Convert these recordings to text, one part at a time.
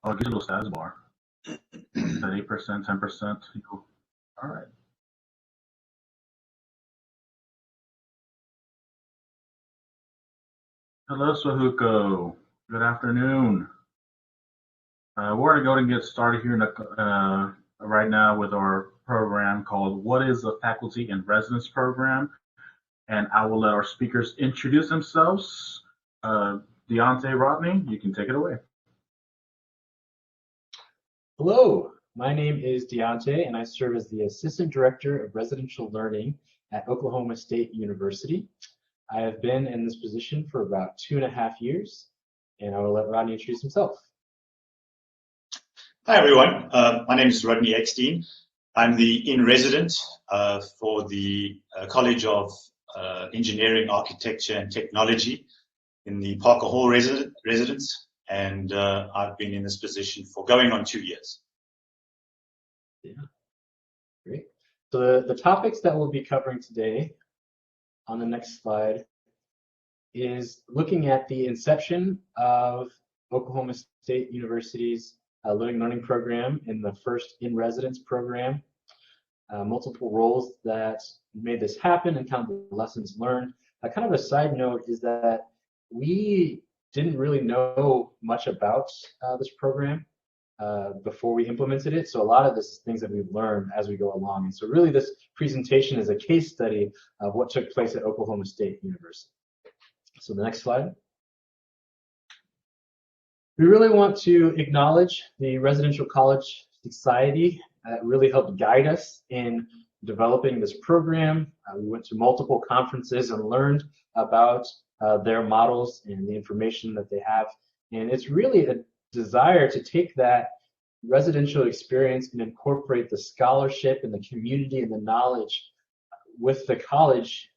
I'll get a little status bar. At 8%, 10%. All right. Hello, Swahuko. Good afternoon. We're going to go and get started here right now with our program called What is a Faculty in Residence Program? And I will let our speakers introduce themselves. Deontay, Rodney, you can take it away. Hello, my name is Deontay, and I serve as the Assistant Director of Residential Learning at Oklahoma State University. I have been in this position for about 2.5 years, and I will let Rodney introduce himself. Hi, everyone. My name is Rodney Eckstein. I'm the in-resident for the College of Engineering, Architecture, and Technology in the Parker Hall residence, and I've been in this position for going on 2 years. Yeah, great. So the topics that we'll be covering today on the next slide is looking at the inception of Oklahoma State University's Living Learning Program in the first in-residence program, multiple roles that made this happen and kind of the lessons learned. Kind of a side note is that we didn't really know much about this program before we implemented it. So a lot of this is things that we've learned as we go along. And so really this presentation is a case study of what took place at Oklahoma State University. So the next slide. We really want to acknowledge the Residential College Society that really helped guide us in developing this program. We went to multiple conferences and learned about their models and the information that they have. And it's really a desire to take that residential experience and incorporate the scholarship and the community and the knowledge with the college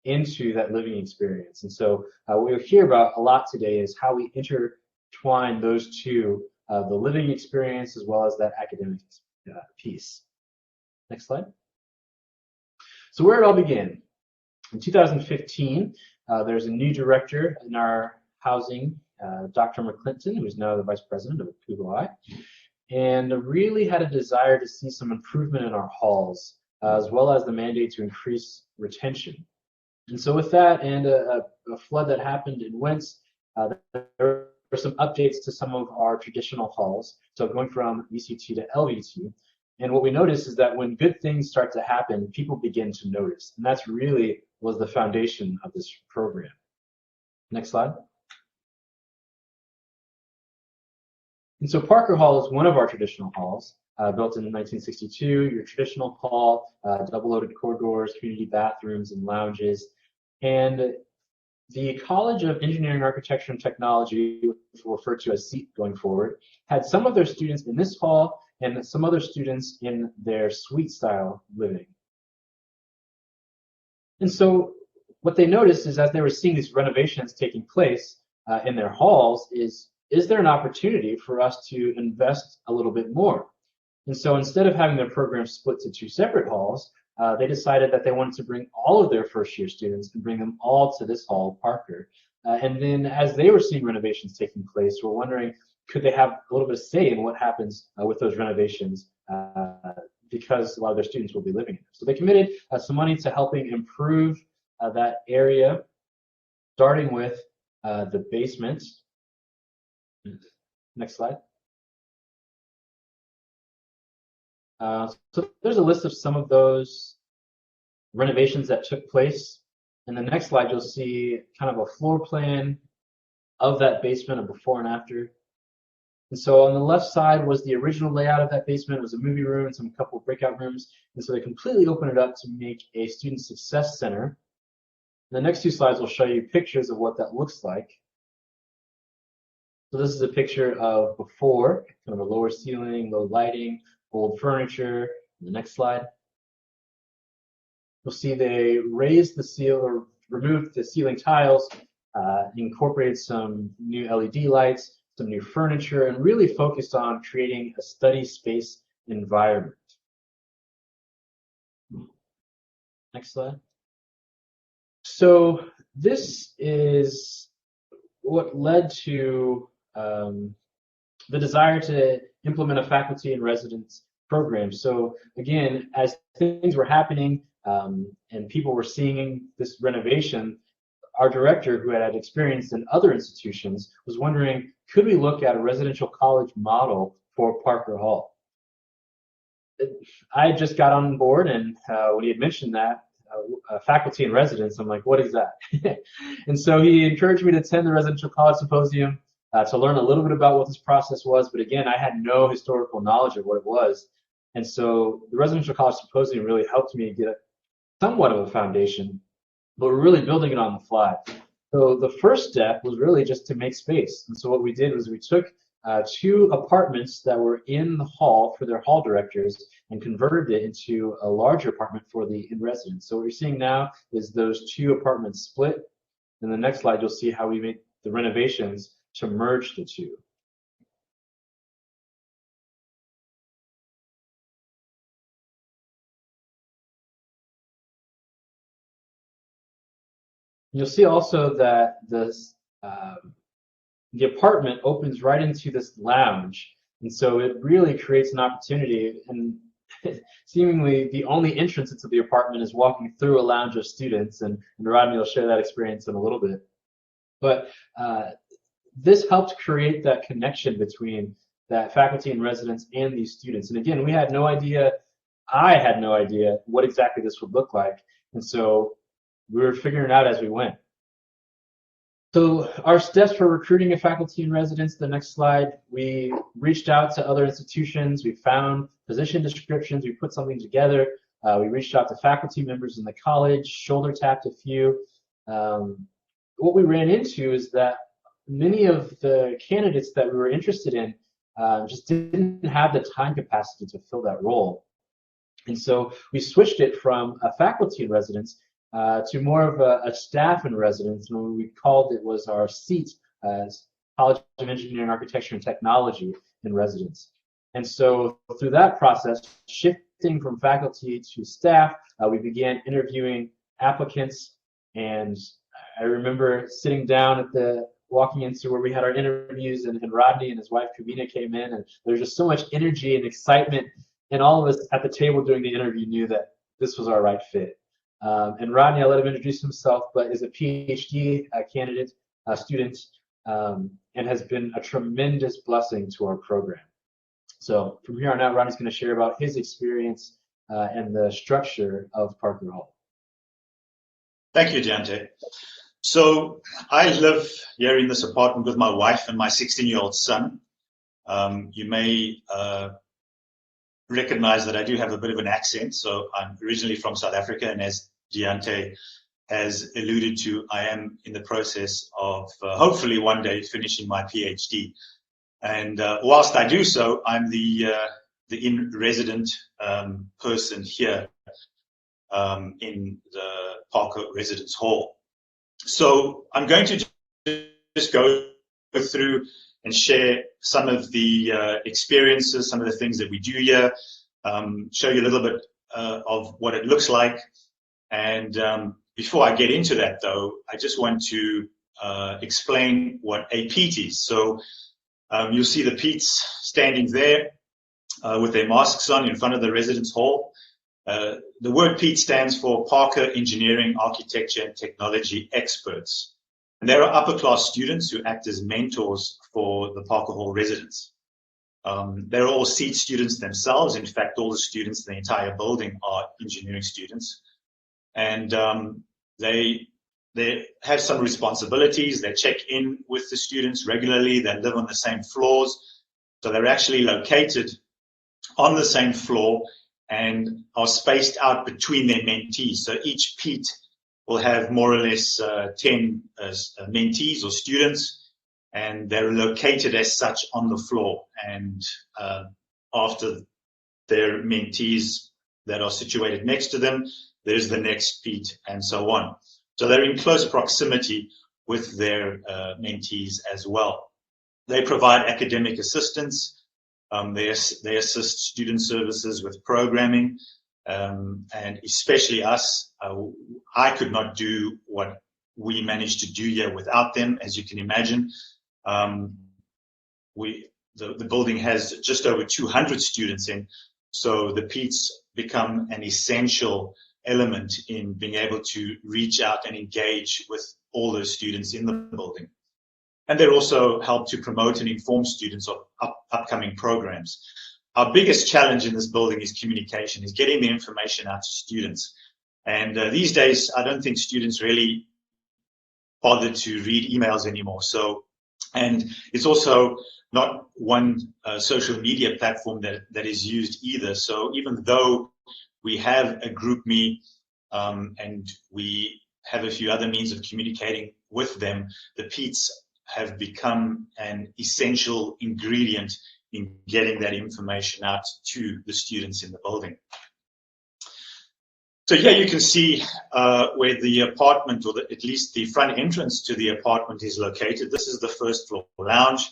into that living experience. And so what we'll hear about a lot today is how we intertwine those two, the living experience as well as that academic piece. Next slide. So where it all began. In 2015, there's a new director in our housing, Dr. McClinton, who is now the vice president of PUI, and really had a desire to see some improvement in our halls, as well as the mandate to increase retention. And so with that and a flood that happened in Wentz, there were some updates to some of our traditional halls, so going from VCT to LVT. And what we noticed is that when good things start to happen, people begin to notice. And that's really was the foundation of this program. Next slide. And so Parker Hall is one of our traditional halls, built in 1962, your traditional hall, double-loaded corridors, community bathrooms, and lounges. And the College of Engineering, Architecture, and Technology, which we'll refer to as SEAT going forward, had some of their students in this hall and some other students in their suite-style living. And so what they noticed is as they were seeing these renovations taking place in their halls is there an opportunity for us to invest a little bit more? And so instead of having their program split to 2 separate halls, they decided that they wanted to bring all of their first-year students and bring them all to this hall, Parker. And then as they were seeing renovations taking place, we're wondering, could they have a little bit of say in what happens with those renovations because a lot of their students will be living in them. So they committed some money to helping improve that area, starting with the basement. Next slide. So there's a list of some of those renovations that took place. In the next slide, you'll see kind of a floor plan of that basement, a before and after. And so on the left side was the original layout of that basement. It was a movie room and some couple of breakout rooms. And so they completely opened it up to make a student success center. The next 2 slides will show you pictures of what that looks like. So this is a picture of before, kind of a lower ceiling, low lighting, old furniture. The next slide. You'll see they raised the ceiling or removed the ceiling tiles, incorporated some new LED lights, some new furniture, and really focused on creating a study space environment. Next slide. So this is what led to the desire to implement a faculty and residence program. So again, as things were happening and people were seeing this renovation, our director, who had experience in other institutions, was wondering, could we look at a residential college model for Parker Hall? I just got on board, and when he had mentioned that, faculty and residence, I'm like, what is that? And so he encouraged me to attend the Residential College Symposium to learn a little bit about what this process was. But again, I had no historical knowledge of what it was. And so the Residential College Symposium really helped me get somewhat of a foundation, but we're really building it on the fly. So the first step was really just to make space. And so what we did was we took 2 apartments that were in the hall for their hall directors and converted it into a larger apartment for the in-residence. So what you're seeing now is those 2 apartments split. In the next slide, you'll see how we made the renovations to merge the 2. You'll see also that this the apartment opens right into this lounge, and so it really creates an opportunity. And seemingly, the only entrance into the apartment is walking through a lounge of students, and Rodney will share that experience in a little bit. But this helped create that connection between that faculty and residents and these students. And again, we had no idea, I had no idea what exactly this would look like, and so we were figuring it out as we went. So our steps for recruiting a faculty and residents, the next slide, we reached out to other institutions, we found position descriptions, we put something together, we reached out to faculty members in the college, shoulder tapped a few. What we ran into is that many of the candidates that we were interested in just didn't have the time capacity to fill that role. And so we switched it from a faculty in residence to more of a staff in residence, and what we called it was our seat as College of Engineering, Architecture, and Technology in residence. And so through that process, shifting from faculty to staff, we began interviewing applicants, and I remember sitting down at walking into where we had our interviews, and Rodney and his wife Kavina came in, and there was just so much energy and excitement, and all of us at the table during the interview knew that this was our right fit. And Rodney, I'll let him introduce himself, but is a PhD candidate, student, and has been a tremendous blessing to our program. So from here on out, Rodney's going to share about his experience and the structure of Parker Hall. Thank you, Deontay. So I live here in this apartment with my wife and my 16-year-old son. You may recognize that I do have a bit of an accent. So I'm originally from South Africa, and as Deontay has alluded to, I am in the process of hopefully one day finishing my PhD. And whilst I do so, I'm the in-resident person here in the Parker Residence Hall. So I'm going to just go through and share some of the experiences, some of the things that we do here, show you a little bit of what it looks like. And before I get into that, though, I just want to explain what a PEAT is. So you'll see the PEATs standing there with their masks on in front of the residence hall. The word PEAT stands for Parker Engineering, Architecture, and Technology Experts. And there are upper-class students who act as mentors for the Parker Hall residents. They're all seat students themselves. In fact, all the students in the entire building are engineering students. And they have some responsibilities. They check in with the students regularly. They live on the same floors. So they're actually located on the same floor and are spaced out between their mentees. So each PEAT will have more or less 10 mentees or students, and they're located as such on the floor. And after their mentees that are situated next to them, there's the next PEAT, and so on. So they're in close proximity with their mentees as well. They provide academic assistance. They assist student services with programming, and especially us. I could not do what we managed to do here without them, as you can imagine. the building has just over 200 students in, so the Peats become an essential element in being able to reach out and engage with all those students in the building. And they also help to promote and inform students of upcoming programs. Our biggest challenge in this building is communication, is getting the information out to students. And these days, I don't think students really bother to read emails anymore. So, and it's also not one social media platform that is used either. So even though we have a GroupMe and we have a few other means of communicating with them, the Peats have become an essential ingredient in getting that information out to the students in the building. So here you can see where the apartment, or at least the front entrance to the apartment, is located. This is the first floor lounge.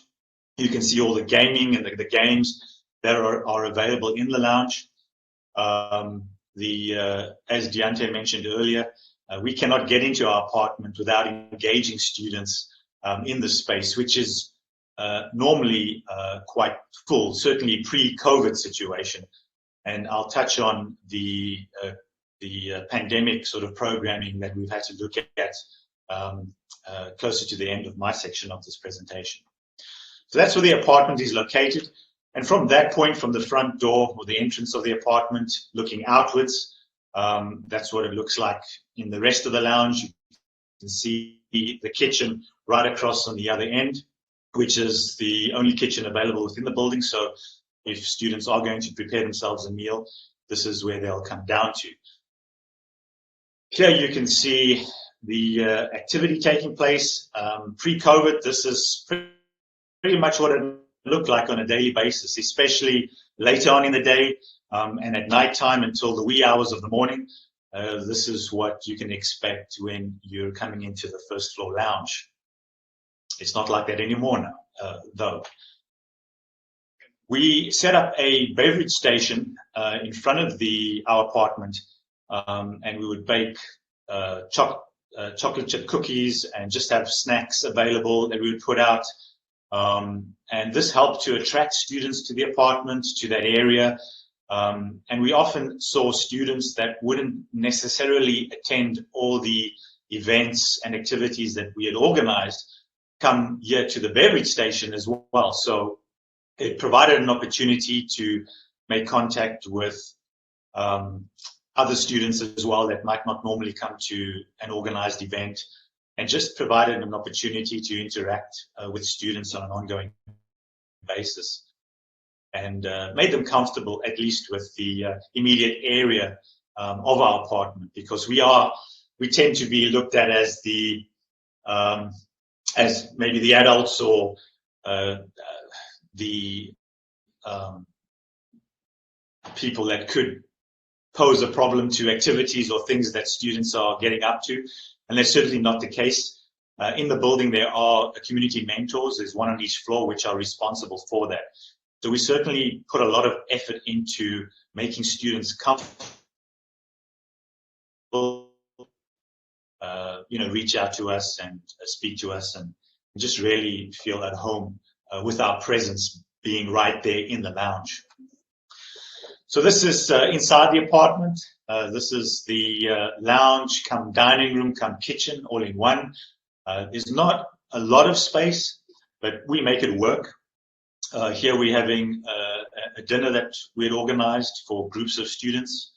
You can see all the gaming and the games that are available in the lounge. As Deante mentioned earlier, we cannot get into our apartment without engaging students in the space, which is normally quite full, certainly pre-COVID situation. And I'll touch on the pandemic sort of programming that we've had to look at closer to the end of my section of this presentation. So that's where the apartment is located. And from that point, from the front door or the entrance of the apartment, looking outwards, that's what it looks like in the rest of the lounge. You can see the kitchen right across on the other end, which is the only kitchen available within the building. So if students are going to prepare themselves a meal, this is where they'll come down to. Here you can see the activity taking place. Pre-COVID, this is pretty much what it looked like on a daily basis, especially later on in the day and at nighttime until the wee hours of the morning. This is what you can expect when you're coming into the first floor lounge. It's not like that anymore now, though. We set up a beverage station in front of our apartment, and we would bake chocolate chip cookies and just have snacks available that we would put out. And this helped to attract students to the apartment, to that area. And we often saw students that wouldn't necessarily attend all the events and activities that we had organized come here to the beverage station as well. So it provided an opportunity to make contact with other students as well that might not normally come to an organized event, and just provided an opportunity to interact with students on an ongoing basis, and made them comfortable, at least with the immediate area of our apartment, because we tend to be looked at as as maybe the adults or the people that could pose a problem to activities or things that students are getting up to, and that's certainly not the case. In the building, there are community mentors. There's one on each floor which are responsible for that. So we certainly put a lot of effort into making students comfortable, reach out to us and speak to us, and just really feel at home with our presence being right there in the lounge. So this is inside the apartment. This is the lounge, come dining room, come kitchen, all in one. There's not a lot of space, but we make it work. Here we're having a dinner that we had organized for groups of students.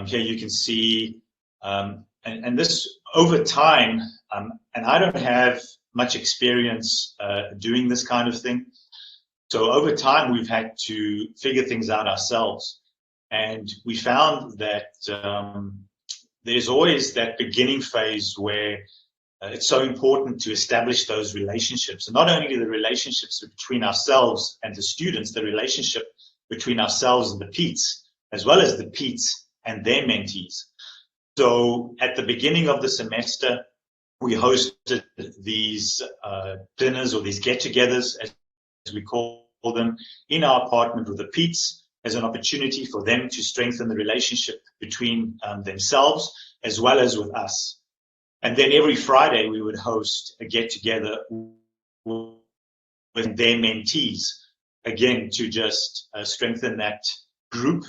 Here you can see, and this over time, and I don't have much experience doing this kind of thing. So over time, we've had to figure things out ourselves. And we found that there's always that beginning phase where it's so important to establish those relationships. And not only the relationships between ourselves and the students, the relationship between ourselves and the Peats, as well as the Peats and their mentees. So at the beginning of the semester, we hosted these dinners, or these get-togethers, as we call them, in our apartment with the Peats, as an opportunity for them to strengthen the relationship between themselves as well as with us. And then every Friday we would host a get-together with with their mentees, again, to just strengthen that group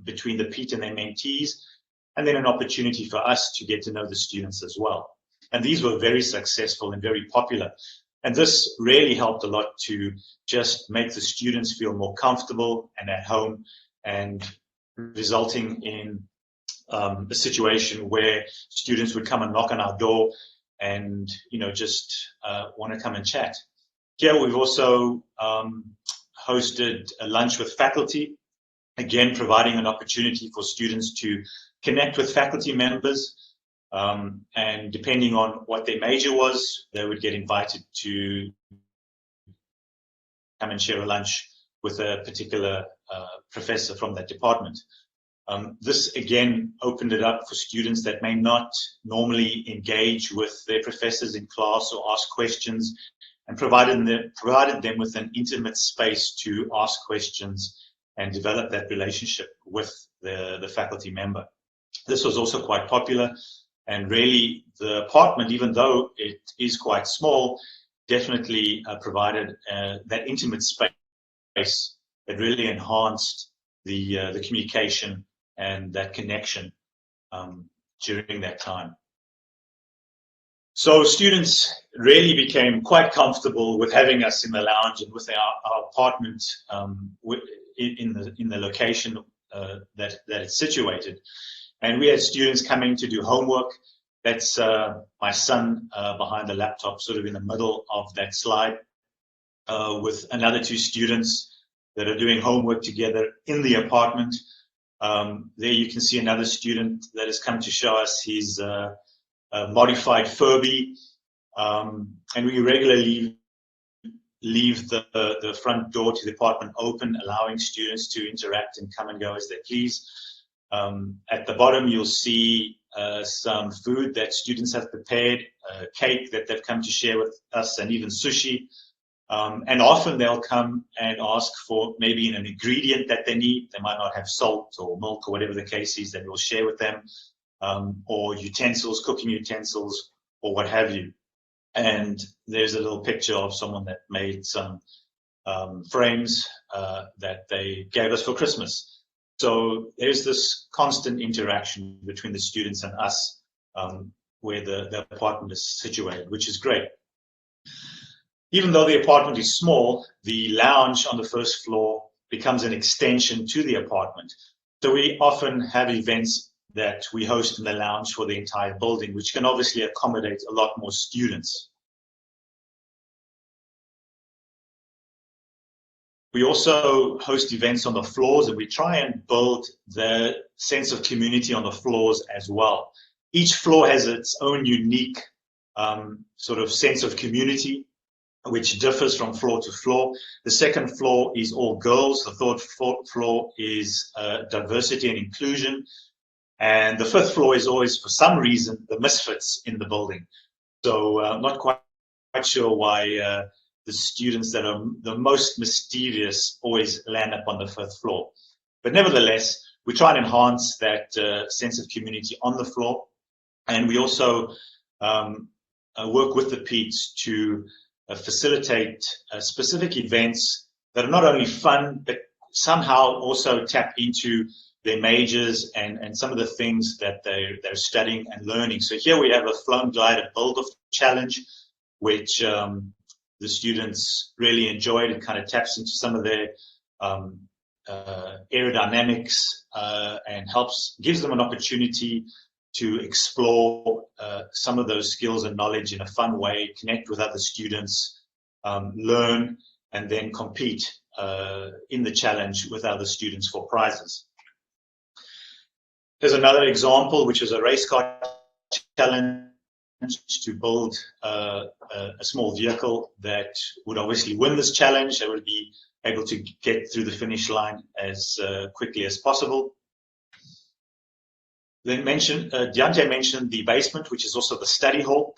between the PEAT and their mentees, and then an opportunity for us to get to know the students as well. And these were very successful and very popular. And this really helped a lot to just make the students feel more comfortable and at home, and resulting in a situation where students would come and knock on our door and, you know, just want to come and chat. Here we've also hosted a lunch with faculty, again providing an opportunity for students to connect with faculty members, and depending on what their major was, they would get invited to come and share a lunch with a particular professor from that department. This again opened it up for students that may not normally engage with their professors in class or ask questions, and provided them with an intimate space to ask questions and develop that relationship with the faculty member. This was also quite popular, and really the apartment, even though it is quite small, definitely provided that intimate space that really enhanced the communication and that connection during that time. So students really became quite comfortable with having us in the lounge and with our apartment in the location that it's situated. And we had students coming to do homework. That's my son behind the laptop, sort of in the middle of that slide, with another two students that are doing homework together in the apartment. There you can see another student that has come to show us his modified Furby, and we regularly leave the front door to the apartment open, allowing students to interact and come and go as they please. At the bottom, you'll see some food that students have prepared, cake that they've come to share with us, and even sushi. And often they'll come and ask for maybe an ingredient that they need. They might not have salt or milk or whatever the case is that we'll share with them, or utensils, cooking utensils, or what have you. And there's a little picture of someone that made some frames that they gave us for Christmas. So there's this constant interaction between the students and us, where the apartment is situated, which is great. Even though the apartment is small, the lounge on the first floor becomes an extension to the apartment. So we often have events that we host in the lounge for the entire building, which can obviously accommodate a lot more students. We also host events on the floors, and we try and build the sense of community on the floors as well. Each floor has its own unique sort of sense of community, which differs from floor to floor. The second floor is all girls. The third floor is diversity and inclusion. And the fifth floor is always, for some reason, the misfits in the building. So I'm not quite sure why the students that are the most mischievous always land up on the fifth floor. But nevertheless, we try and enhance that sense of community on the floor. And we also work with the PEATs to facilitate specific events that are not only fun, but somehow also tap into their majors and some of the things that they're studying and learning. So here we have a flown glider build-off challenge, which the students really enjoyed. It kind of taps into some of their aerodynamics and gives them an opportunity to explore some of those skills and knowledge in a fun way, connect with other students, learn, and then compete in the challenge with other students for prizes. There's another example, which is a race car challenge to build a small vehicle that would obviously win this challenge. They would be able to get through the finish line as quickly as possible. Then Deontay mentioned the basement, which is also the study hall.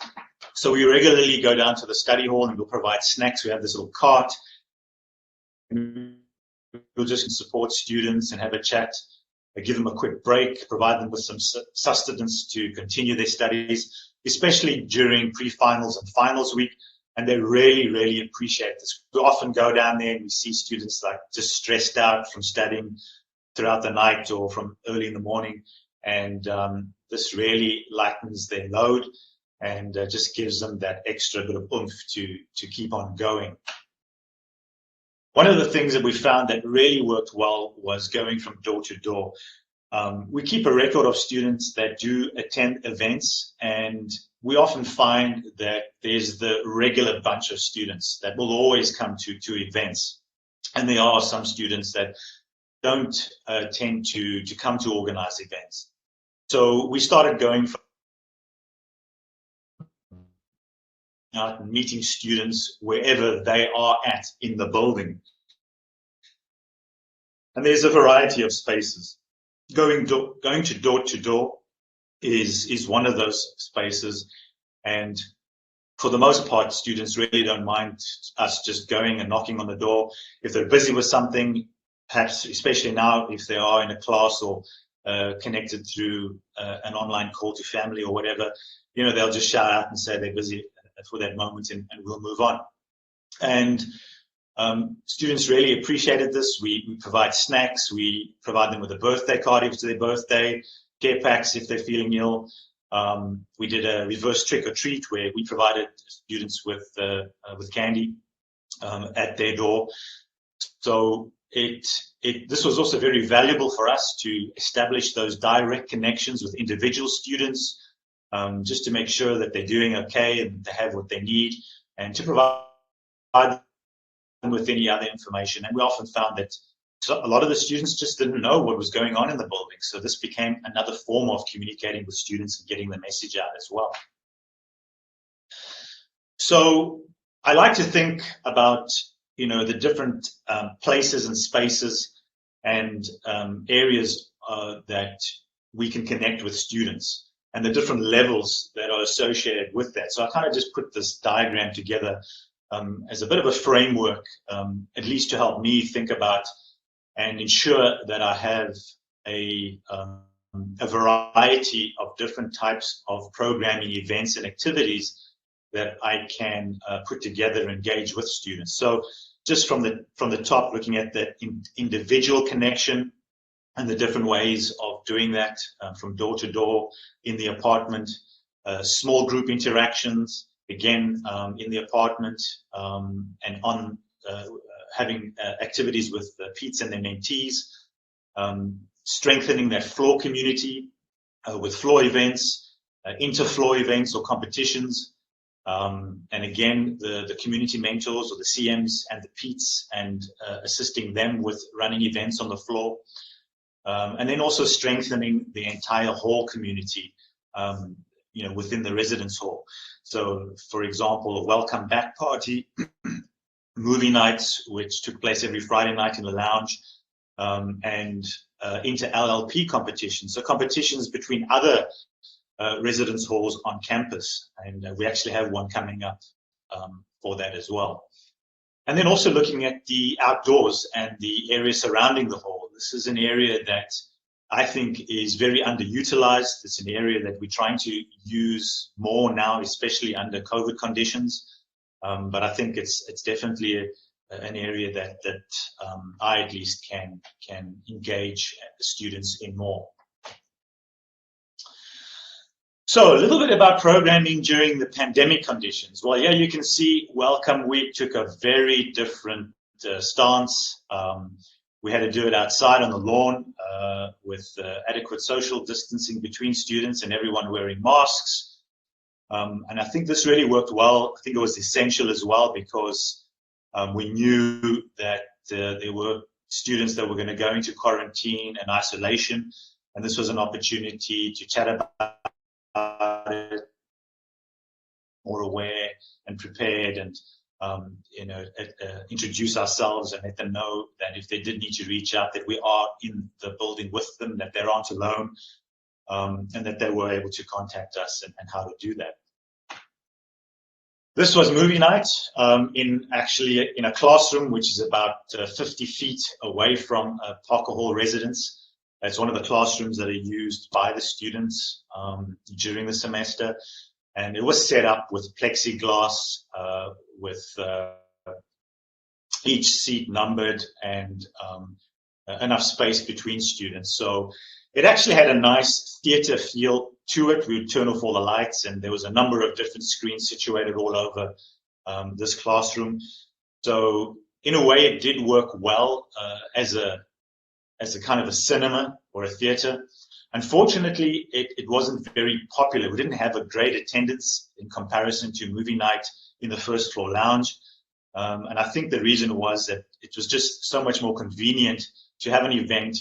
So we regularly go down to the study hall and we'll provide snacks. We have this little cart. We'll just support students and have a chat, give them a quick break, provide them with some sustenance to continue their studies, especially during pre-finals and finals week. and they really, really appreciate this. We often go down there and we see students like just stressed out from studying throughout the night or from early in the morning, and this really lightens their load and just gives them that extra bit of oomph to keep on going. One of the things that we found that really worked well was going from door to door. We keep a record of students that do attend events, and we often find that there's the regular bunch of students that will always come to events. And there are some students that don't tend to come to organized events. So we started going from out and meeting students wherever they are at in the building. And there's a variety of spaces. Going to door is one of those spaces, and for the most part, students really don't mind us just going and knocking on the door. If they're busy with something, perhaps especially now if they are in a class or connected through an online call to family or whatever, they'll just shout out and say they're busy for that moment, and we'll move on. And students really appreciated this. We provide snacks. We provide them with a birthday card if it's their birthday, care packs if they're feeling ill. We did a reverse trick or treat where we provided students with candy at their door. So this was also very valuable for us to establish those direct connections with individual students, just to make sure that they're doing okay and they have what they need, and to provide them with any other information. And we often found that a lot of the students just didn't know what was going on in the building. So this became another form of communicating with students and getting the message out as well. So I like to think about, the different places and spaces and areas that we can connect with students and the different levels that are associated with that. So I kind of just put this diagram together as a bit of a framework, at least to help me think about and ensure that I have a variety of different types of programming, events, and activities that I can put together and engage with students. So just from the top, looking at the individual connection and the different ways of doing that, from door to door in the apartment, small group interactions, again, in the apartment, and on having activities with PETs and their mentees, strengthening that floor community with floor events, inter-floor events or competitions, and again, the community mentors or the CMs and the PETs, and assisting them with running events on the floor, and then also strengthening the entire hall community, within the residence hall. So, for example, a welcome back party, movie nights, which took place every Friday night in the lounge, and inter-LLP competitions, so competitions between other residence halls on campus, and we actually have one coming up for that as well. And then also looking at the outdoors and the area surrounding the hall. This is an area that I think is very underutilized. It's an area that we're trying to use more now, especially under COVID conditions. But I think it's definitely an area that I at least can engage students in more. So a little bit about programming during the pandemic conditions. Well, yeah, you can see Welcome Week took a very different stance. We had to do it outside on the lawn with adequate social distancing between students and everyone wearing masks. And I think this really worked well. I think it was essential as well because we knew that there were students that were going to go into quarantine and isolation. And this was an opportunity to chat about it, more aware and prepared, and introduce ourselves and let them know that if they did need to reach out, that we are in the building with them, that they aren't alone, and that they were able to contact us and how to do that. This was movie night in a classroom which is about 50 feet away from Parker Hall residence. It's one of the classrooms that are used by the students during the semester. And it was set up with plexiglass, each seat numbered and enough space between students. So it actually had a nice theater feel to it. We would turn off all the lights, and there was a number of different screens situated all over this classroom. So in a way, it did work well as a kind of a cinema or a theater. Unfortunately, it wasn't very popular. We didn't have a great attendance in comparison to movie night in the first floor lounge. And I think the reason was that it was just so much more convenient to have an event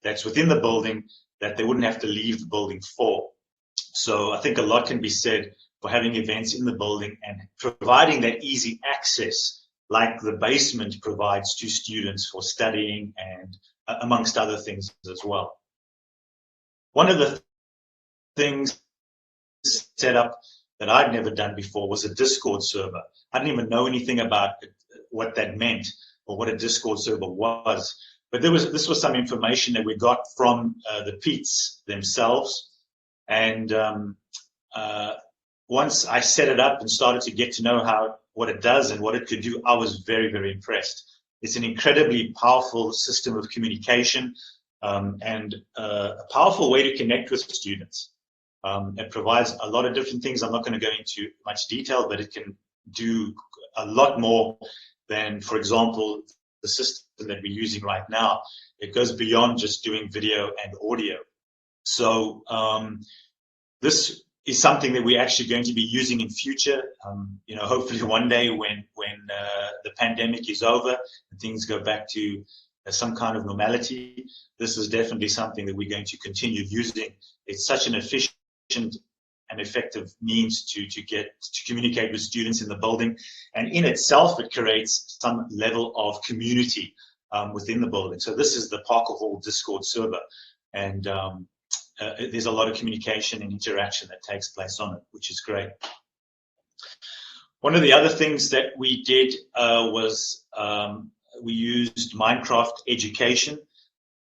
that's within the building that they wouldn't have to leave the building for. So I think a lot can be said for having events in the building and providing that easy access like the basement provides to students for studying and amongst other things as well. One of the things set up that I'd never done before was a Discord server. I didn't even know anything about what that meant or what a Discord server was. But this was some information that we got from the Peets themselves. And once I set it up and started to get to know what it does and what it could do, I was very, very impressed. It's an incredibly powerful system of communication and a powerful way to connect with students. It provides a lot of different things. I'm not going to go into much detail, but it can do a lot more than, for example, the system that we're using right now. It goes beyond just doing video and audio. So this is something that we're actually going to be using in future. Hopefully one day when the pandemic is over and things go back to some kind of normality, this is definitely something that we're going to continue using. It's such an efficient and effective means to communicate with students in the building, and in itself it creates some level of community within the building. So this is the Parker Hall Discord server, and there's a lot of communication and interaction that takes place on it, which is great. One of the other things that we did was we used Minecraft Education.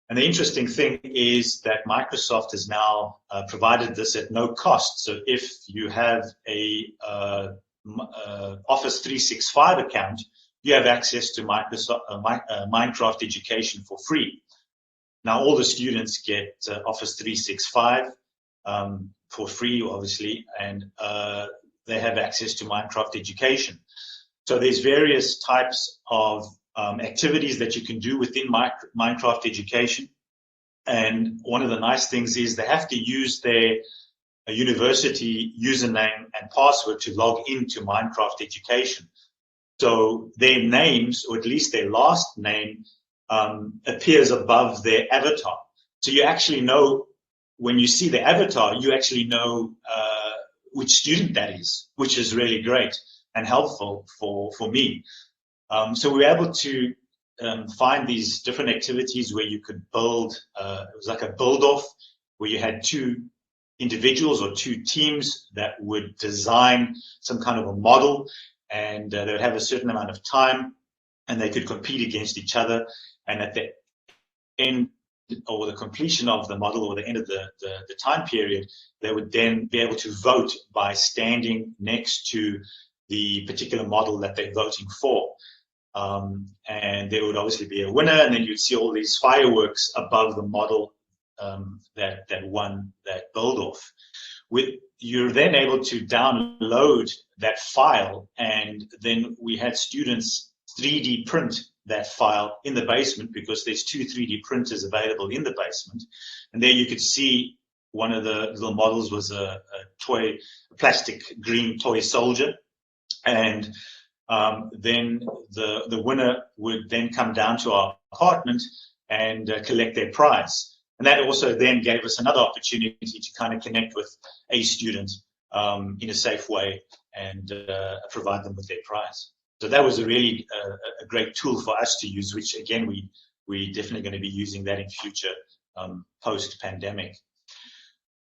And the interesting thing is that Microsoft has now provided this at no cost. So if you have a Office 365 account, you have access to Minecraft Education for free. Now all the students get Office 365 for free, obviously, and they have access to Minecraft Education. So there's various types of activities that you can do within Minecraft Education. And one of the nice things is they have to use their university username and password to log into Minecraft Education. So their names, or at least their last name, appears above their avatar. So you actually know, when you see the avatar, you actually know which student that is, which is really great and helpful for me. So we were able to find these different activities where you could build, it was like a build-off, where you had two individuals or two teams that would design some kind of a model, and they would have a certain amount of time, and they could compete against each other. And at the end, or the completion of the model, or the end of the time period, they would then be able to vote by standing next to the particular model that they're voting for. And there would obviously be a winner, and then you'd see all these fireworks above the model that won that build-off. You're then able to download that file, and then we had students 3D print that file in the basement, because there's two 3D printers available in the basement. And there you could see one of the little models was a plastic green toy soldier. And then the winner would then come down to our apartment and collect their prize. And that also then gave us another opportunity to kind of connect with a student in a safe way and provide them with their prize. So that was a really a great tool for us to use, which again, we definitely going to be using that in future post-pandemic.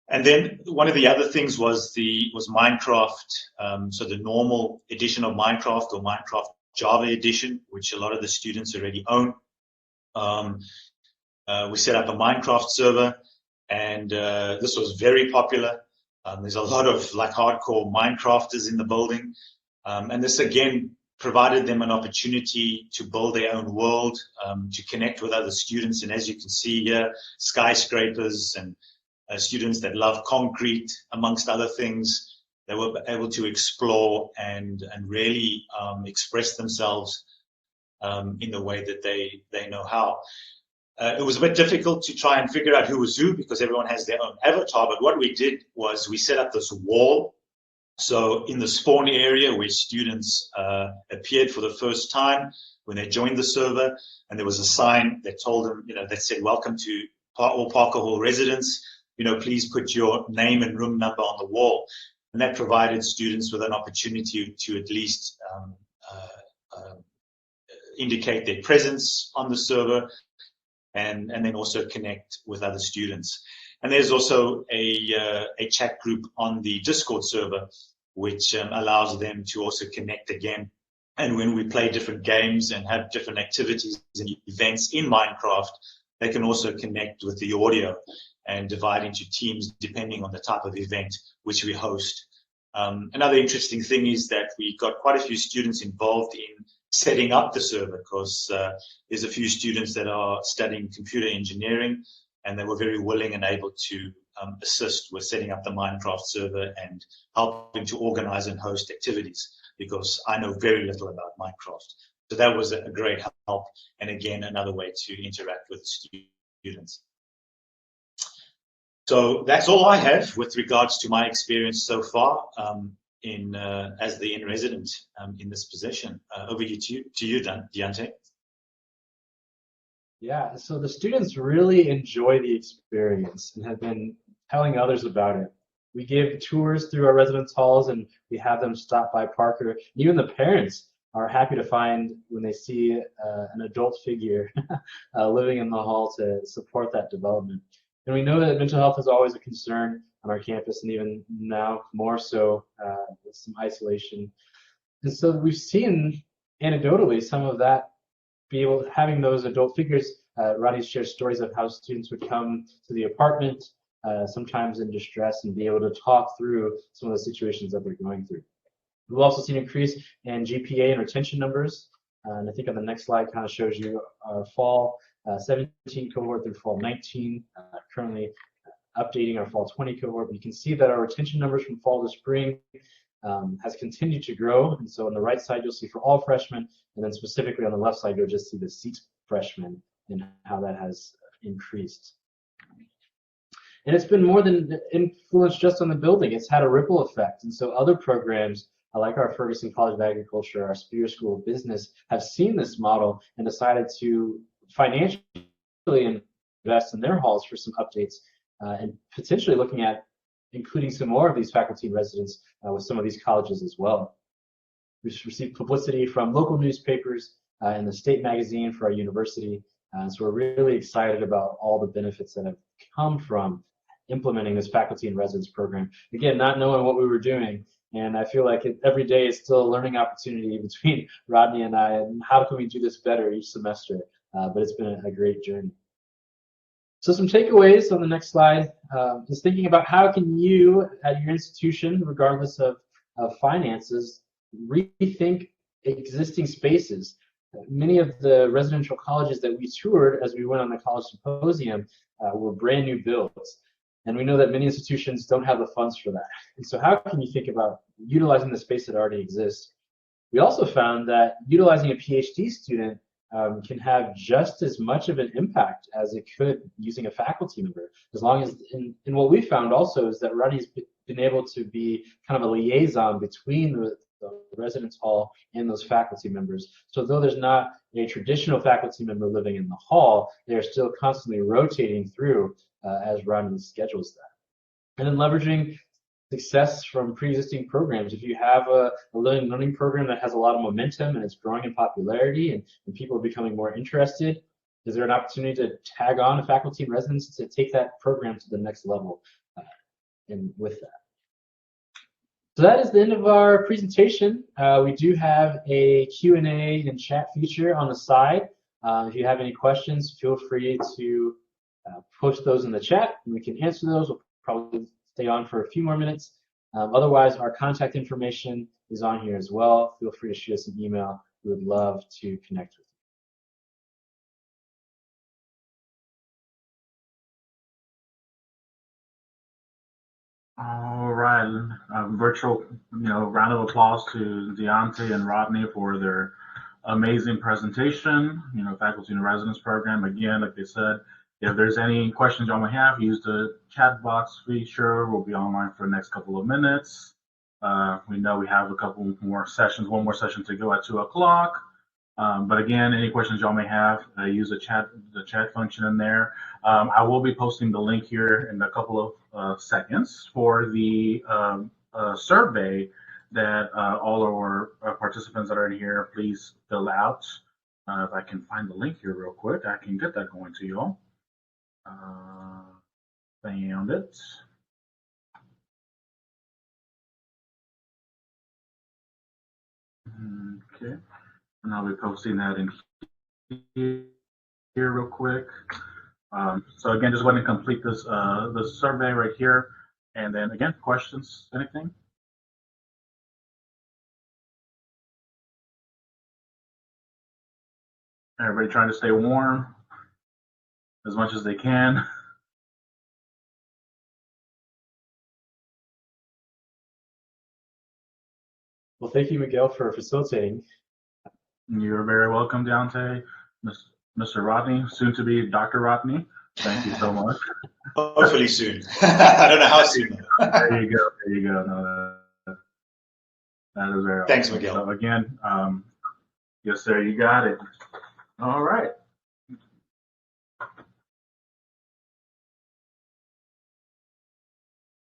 And then one of the other things was Minecraft, so the normal edition of Minecraft, or Minecraft Java edition, which a lot of the students already own. We set up a Minecraft server, and this was very popular. There's a lot of like hardcore Minecrafters in the building. And this again provided them an opportunity to build their own world, to connect with other students. And as you can see here, skyscrapers and students that love concrete, amongst other things. They were able to explore and really express themselves in the way that they know how. It was a bit difficult to try and figure out who was who because everyone has their own avatar, but what we did was we set up this wall. So in the spawn area where students appeared for the first time when they joined the server, and there was a sign that told them, that said, "Welcome to all Parker Hall residents. Please put your name and room number on the wall." And that provided students with an opportunity to at least indicate their presence on the server and then also connect with other students. And there's also a chat group on the Discord server, which allows them to also connect again. And when we play different games and have different activities and events in Minecraft, they can also connect with the audio and divide into teams depending on the type of event which we host. Another interesting thing is that we got quite a few students involved in setting up the server because there's a few students that are studying computer engineering, and they were very willing and able to assist with setting up the Minecraft server and helping to organize and host activities, because I know very little about Minecraft. So that was a great help, and again, another way to interact with students. So that's all I have with regards to my experience so far as the in-resident in this position. Over to you, Deontay. Yeah, so the students really enjoy the experience and have been telling others about it. We give tours through our residence halls and we have them stop by Parker. Even the parents are happy to find when they see an adult figure living in the hall to support that development. And we know that mental health is always a concern on our campus, and even now more so with some isolation. And so we've seen anecdotally some of that having those adult figures. Rodney shares stories of how students would come to the apartment, sometimes in distress, and be able to talk through some of the situations that they're going through. We've also seen an increase in GPA and retention numbers. And I think on the next slide kind of shows you our fall 17 cohort through fall 19, currently updating our fall 20 cohort. But you can see that our retention numbers from fall to spring has continued to grow. And so on the right side, you'll see for all freshmen, and then specifically on the left side, you'll just see the seat freshmen and how that has increased. And it's been more than influence just on the building. It's had a ripple effect. And so other programs, like our Ferguson College of Agriculture, our Spear School of Business, have seen this model and decided to financially invest in their halls for some updates and potentially looking at including some more of these faculty and residents with some of these colleges as well. We've received publicity from local newspapers and the state magazine for our university. So we're really excited about all the benefits that have come from implementing this faculty and residence program. Again, not knowing what we were doing, and I feel like every day is still a learning opportunity between Rodney and I, and how can we do this better each semester? But it's been a great journey. So some takeaways on the next slide is thinking about how can you at your institution, regardless of finances, rethink existing spaces. Many of the residential colleges that we toured as we went on the college symposium were brand new builds. And we know that many institutions don't have the funds for that. And so how can you think about utilizing the space that already exists? We also found that utilizing a PhD student can have just as much of an impact as it could using a faculty member. As long as, and what we found also is that Rodney's been able to be kind of a liaison between the residence hall and those faculty members. So though there's not a traditional faculty member living in the hall, they're still constantly rotating through as Rodney schedules that. And then leveraging success from pre-existing programs. If you have a learning program that has a lot of momentum and it's growing in popularity and people are becoming more interested, is there an opportunity to tag on a faculty and residents to take that program to the next level and with that? So that is the end of our presentation. We do have a Q&A and chat feature on the side. If you have any questions, feel free to post those in the chat and we can answer those. We'll probably stay on for a few more minutes. Otherwise, our contact information is on here as well. Feel free to shoot us an email. We would love to connect with you. All right, virtual, round of applause to Deontay and Rodney for their amazing presentation. Faculty in Residence program. Again, like they said, if there's any questions y'all may have, use the chat box feature. We'll be online for the next couple of minutes. We know we have a couple more sessions, one more session to go at 2 o'clock. But again, any questions y'all may have, use the chat function in there. I will be posting the link here in a couple of seconds for the survey that all our participants that are in here, please fill out. If I can find the link here real quick, I can get that going to y'all. Found it. Okay, and I'll be posting that in here real quick. So again, just want to complete this the survey right here, and then again, questions, anything? Everybody trying to stay warm as much as they can. Well, thank you, Miguel, for facilitating. You're very welcome, Deontay. Mr. Rodney, soon to be Dr. Rodney. Thank you so much. Hopefully soon. I don't know how soon. There you go. There you go. No, that is very Thanks, awesome. Miguel. So again, yes, sir, you got it. All right.